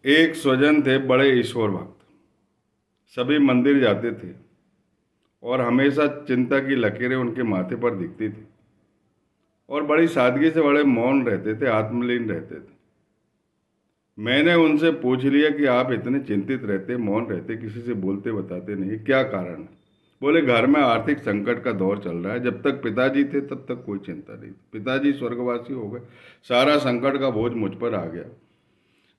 एक स्वजन थे बड़े ईश्वर भक्त। सभी मंदिर जाते थे और हमेशा चिंता की लकीरें उनके माथे पर दिखती थी और बड़ी सादगी से बड़े मौन रहते थे, आत्मलीन रहते थे। मैंने उनसे पूछ लिया कि आप इतने चिंतित रहते, मौन रहते, किसी से बोलते बताते नहीं, क्या कारण है? बोले घर में आर्थिक संकट का दौर चल रहा है। जब तक पिताजी थे तब तक कोई चिंता नहीं थी। पिताजी स्वर्गवासी हो गए, सारा संकट का बोझ मुझ पर आ गया।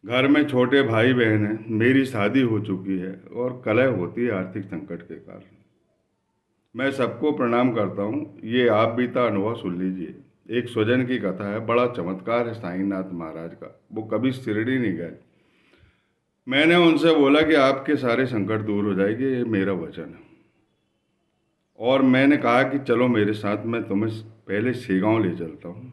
घर में छोटे भाई बहन हैं, मेरी शादी हो चुकी है और कलह होती है आर्थिक संकट के कारण। मैं सबको प्रणाम करता हूँ, ये आप बीता अनुभव सुन लीजिए। एक स्वजन की कथा है, बड़ा चमत्कार है साईनाथ महाराज का। वो कभी शिरडी नहीं गए। मैंने उनसे बोला कि आपके सारे संकट दूर हो जाएंगे, ये मेरा वचन है। और मैंने कहा कि चलो मेरे साथ, मैं तुम्हें पहले सेगांव ले चलता हूँ।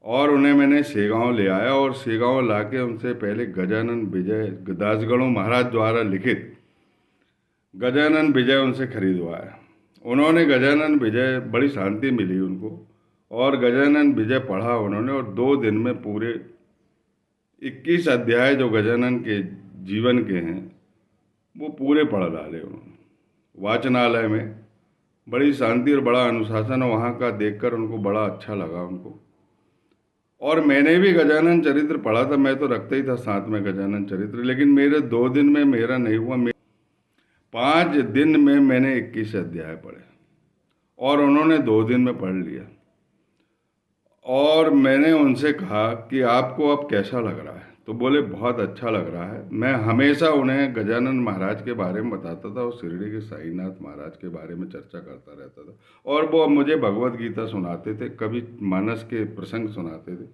और उन्हें मैंने सेगांव ले आया और सेगांव लाके उनसे पहले गजानन विजय दासगणों महाराज द्वारा लिखित गजानन विजय उनसे खरीदवाया। उन्होंने गजानन विजय, बड़ी शांति मिली उनको, और गजानन विजय पढ़ा उन्होंने और 2 दिन में पूरे 21 अध्याय जो गजानन के जीवन के हैं वो पूरे पढ़ डाले उन्होंने। वाचनालय में बड़ी शांति और बड़ा अनुशासन वहाँ का देखकर उनको बड़ा अच्छा लगा उनको। और मैंने भी गजानन चरित्र पढ़ा था, मैं तो रखता ही था साथ में गजानन चरित्र, लेकिन मेरे 2 दिन में मेरा नहीं हुआ। 5 दिन में मैंने 21 अध्याय पढ़े और उन्होंने 2 दिन में पढ़ लिया। और मैंने उनसे कहा कि आपको अब कैसा लग रहा है? तो बोले बहुत अच्छा लग रहा है। मैं हमेशा उन्हें गजानन महाराज के बारे में बताता था और शिरडी के साईनाथ महाराज के बारे में चर्चा करता रहता था, और वो मुझे भगवत गीता सुनाते थे, कभी मानस के प्रसंग सुनाते थे।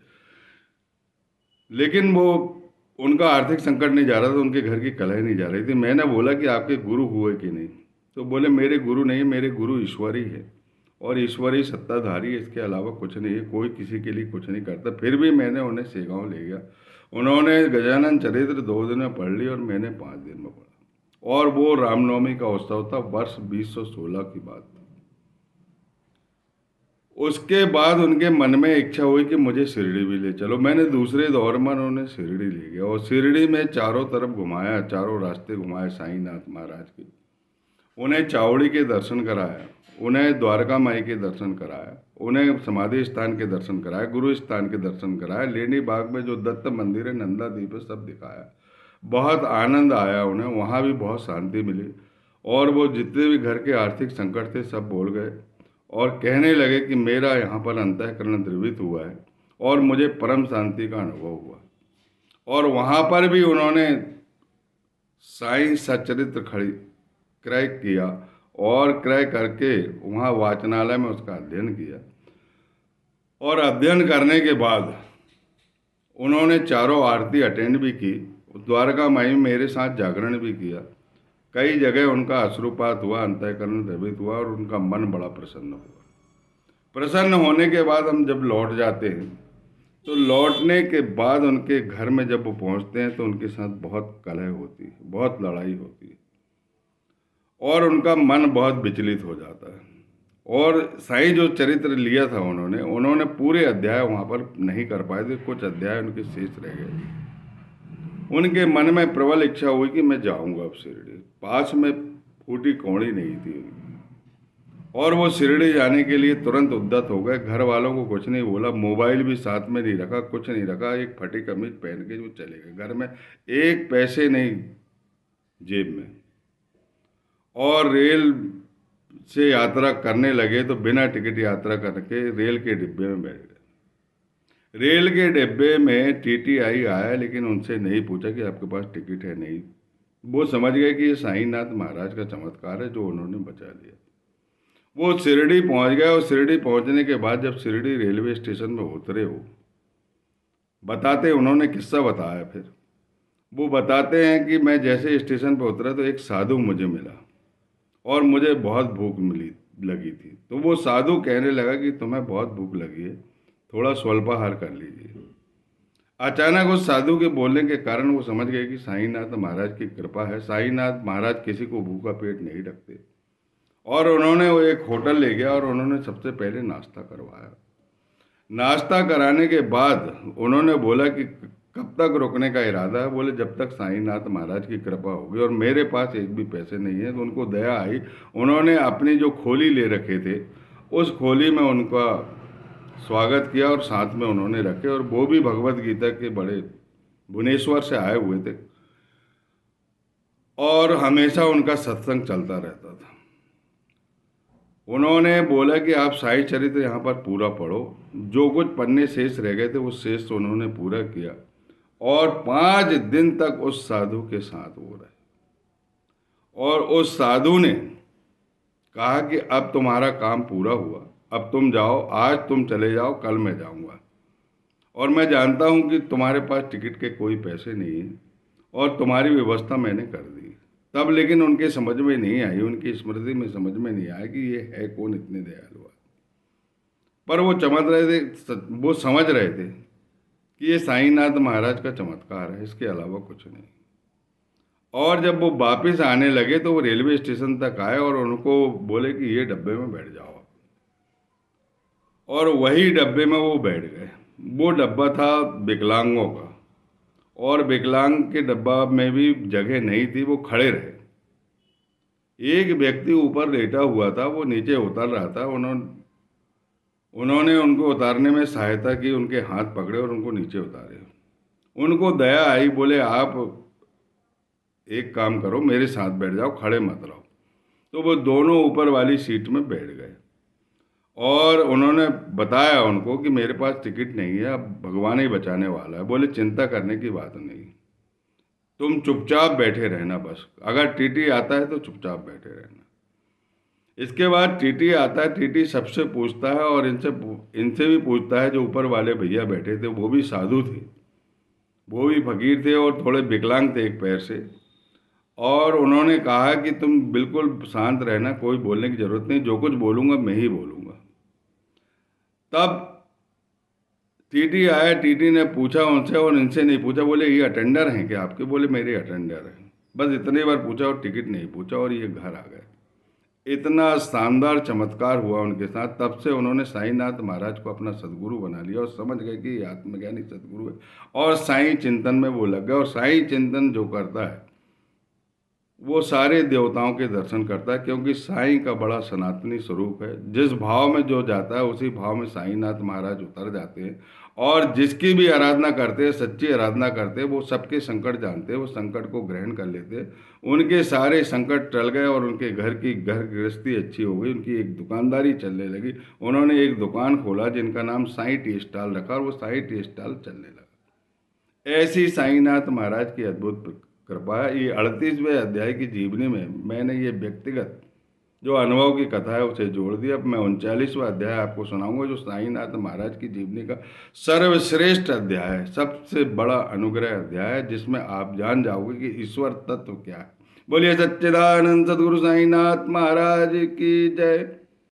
लेकिन वो, उनका आर्थिक संकट नहीं जा रहा था, उनके घर की कलह नहीं जा रही थी। मैंने बोला कि आपके गुरु हुए कि नहीं? तो बोले मेरे गुरु नहीं, मेरे गुरु ईश्वर ही है और ईश्वर ही सत्ताधारी है, इसके अलावा कुछ नहीं है, कोई किसी के लिए कुछ नहीं करता। फिर भी मैंने उन्हें सेगांव ले गया। उन्होंने गजानन चरित्र 2 दिन में पढ़ ली और मैंने 5 दिन में पढ़ा। और वो रामनवमी का उत्सव था, वर्ष 2016 की बात। उसके बाद उनके मन में इच्छा हुई कि मुझे शिरडी भी ले चलो। मैंने दूसरे दौर में उन्हें शिरडी ले गया और शिरडी में चारों तरफ घुमाया, चारों रास्ते घुमाए साईनाथ महाराज के। उन्हें चावड़ी के दर्शन कराया, उन्हें द्वारका माई के दर्शन कराया, उन्हें समाधि स्थान के दर्शन कराया, गुरु स्थान के दर्शन कराया, लेनी बाग में जो दत्त मंदिर है, नंदा दीप है, सब दिखाया। बहुत आनंद आया उन्हें, वहाँ भी बहुत शांति मिली। और वो जितने भी घर के आर्थिक संकट थे सब बोल गए और कहने लगे कि मेरा यहाँ पर अंतःकरण द्रवित हुआ है और मुझे परम शांति का अनुभव हुआ। और वहाँ पर भी उन्होंने साईं सच्चरित्र खड़ी क्रय किया और क्रय करके वहाँ वाचनालय में उसका अध्ययन किया। और अध्ययन करने के बाद उन्होंने चारों आरती अटेंड भी की, द्वारका माई में मेरे साथ जागरण भी किया। कई जगह उनका अश्रुपात हुआ, अंतःकरण द्रवित हुआ और उनका मन बड़ा प्रसन्न हुआ। प्रसन्न होने के बाद हम जब लौट जाते हैं तो लौटने के बाद उनके घर में जब वो पहुंचते हैं तो उनके साथ बहुत कलह होती है, बहुत लड़ाई होती है और उनका मन बहुत विचलित हो जाता है। और साईं जो चरित्र लिया था उन्होंने पूरे अध्याय वहाँ पर नहीं कर पाए थे, कुछ अध्याय उनके शेष रह गए। उनके मन में प्रबल इच्छा हुई कि मैं जाऊंगा अब शिरडी। पास में फूटी कौड़ी नहीं थी उनकी और वो शिरडी जाने के लिए तुरंत उद्यत हो गए। घर वालों को कुछ नहीं बोला, मोबाइल भी साथ में नहीं रखा, कुछ नहीं रखा, एक फटी कमीज पहन के वो चले गए। घर में एक पैसे नहीं जेब में। और रेल से यात्रा करने लगे तो बिना टिकट यात्रा करके रेल के डिब्बे में बैठ गए। रेल के डिब्बे में टीटीआई आया लेकिन उनसे नहीं पूछा कि आपके पास टिकट है, नहीं। वो समझ गए कि ये साईनाथ महाराज का चमत्कार है जो उन्होंने बचा लिया। वो शिरडी पहुंच गए और शिरडी पहुंचने के बाद जब शिरडी रेलवे स्टेशन में उतरे, हो बताते, उन्होंने किस्सा बताया। फिर वो बताते हैं कि मैं जैसे स्टेशन पर उतरा तो एक साधु मुझे मिला और मुझे बहुत भूख लगी थी। तो वो साधु कहने लगा कि तुम्हें बहुत भूख लगी है, थोड़ा स्वल्पाहार कर लीजिए। अचानक उस साधु के बोलने के कारण वो समझ गए कि साईनाथ महाराज की कृपा है, साईनाथ महाराज किसी को भूखा पेट नहीं रखते। और उन्होंने वो एक होटल ले गया और उन्होंने सबसे पहले नाश्ता करवाया। नाश्ता कराने के बाद उन्होंने बोला कि कब तक रुकने का इरादा है? बोले जब तक साईंनाथ महाराज की कृपा होगी, और मेरे पास एक भी पैसे नहीं है। तो उनको दया आई, उन्होंने अपनी जो खोली ले रखे थे उस खोली में उनका स्वागत किया और साथ में उन्होंने रखे, और वो भी भगवत गीता के बड़े भुवनेश्वर से आए हुए थे, और हमेशा उनका सत्संग चलता रहता था। उन्होंने बोला कि आप साई चरित्र यहाँ पर पूरा पढ़ो। जो कुछ पन्ने शेष रह गए थे वो शेष तो उन्होंने पूरा किया, और 5 दिन तक उस साधु के साथ वो रहे। और उस साधु ने कहा कि अब तुम्हारा काम पूरा हुआ, अब तुम जाओ, आज तुम चले जाओ, कल मैं जाऊंगा, और मैं जानता हूं कि तुम्हारे पास टिकट के कोई पैसे नहीं है, और तुम्हारी व्यवस्था मैंने कर दी। तब लेकिन उनके समझ में नहीं आई, उनकी स्मृति में समझ में नहीं आया कि ये है कौन इतने दयालु। पर वो चमक रहे थे, वो समझ रहे थे कि ये साईंनाथ महाराज का चमत्कार है, इसके अलावा कुछ नहीं। और जब वो वापस आने लगे तो वो रेलवे स्टेशन तक आए और उनको बोले कि ये डब्बे में बैठ जाओ, और वही डब्बे में वो बैठ गए। वो डब्बा था विकलांगों का, और विकलांग के डब्बा में भी जगह नहीं थी, वो खड़े रहे। एक व्यक्ति ऊपर लेटा हुआ था, वो नीचे उतर रहा था। उन्होंने उनको उतारने में सहायता की, उनके हाथ पकड़े और उनको नीचे उतारे। उनको दया आई, बोले आप एक काम करो, मेरे साथ बैठ जाओ, खड़े मत रहो। तो वो दोनों ऊपर वाली सीट में बैठ गए, और उन्होंने बताया उनको कि मेरे पास टिकट नहीं है, अब भगवान ही बचाने वाला है। बोले चिंता करने की बात नहीं, तुम चुपचाप बैठे रहना, बस अगर टीटी आता है तो चुपचाप बैठे रहना। इसके बाद टीटी आता है, टीटी सबसे पूछता है, और इनसे भी पूछता है। जो ऊपर वाले भैया बैठे थे वो भी साधु थे, वो भी फकीर थे, और थोड़े विकलांग थे एक पैर से। और उन्होंने कहा कि तुम बिल्कुल शांत रहना, कोई बोलने की जरूरत नहीं, जो कुछ बोलूँगा मैं ही बोलूँगा। तब टीटी आया, टीटी ने पूछा उनसे, और इनसे नहीं पूछा। बोले ये अटेंडर हैं क्या आपके? बोले मेरे अटेंडर हैं। बस इतने बार पूछा और टिकट नहीं पूछा, और ये घर आ गए। इतना शानदार चमत्कार हुआ उनके साथ। तब से उन्होंने साईंनाथ महाराज को अपना सदगुरु बना लिया, और समझ गए कि ये आत्मज्ञानी सदगुरु है, और साईं चिंतन में वो लग गए। और साईं चिंतन जो करता है वो सारे देवताओं के दर्शन करता है, क्योंकि साईं का बड़ा सनातनी स्वरूप है। जिस भाव में जो जाता है उसी भाव में साईंनाथ महाराज उतर जाते हैं, और जिसकी भी आराधना करते हैं, सच्ची आराधना करते हैं, वो सबके संकट जानते हैं, वो संकट को ग्रहण कर लेते हैं। उनके सारे संकट टल गए, और उनके घर गृहस्थी अच्छी हो गई, उनकी एक दुकानदारी चलने लगी। उन्होंने एक दुकान खोला जिनका नाम साईं टी स्टॉल रखा, और वो साईं टी स्टॉल चलने लगा। ऐसी साईंनाथ महाराज की अद्भुत कृपा है। ये 38वें अध्याय की जीवनी में मैंने ये व्यक्तिगत जो अनुभव की कथा है उसे जोड़ दिया। अब मैं 39वां अध्याय आपको सुनाऊंगा, जो साईंनाथ महाराज की जीवनी का सर्वश्रेष्ठ अध्याय है, सबसे बड़ा अनुग्रह अध्याय है, जिसमें आप जान जाओगे कि ईश्वर तत्व क्या है। बोलिए सच्चिदानंद सद्गुरु साईंनाथ महाराज की जय।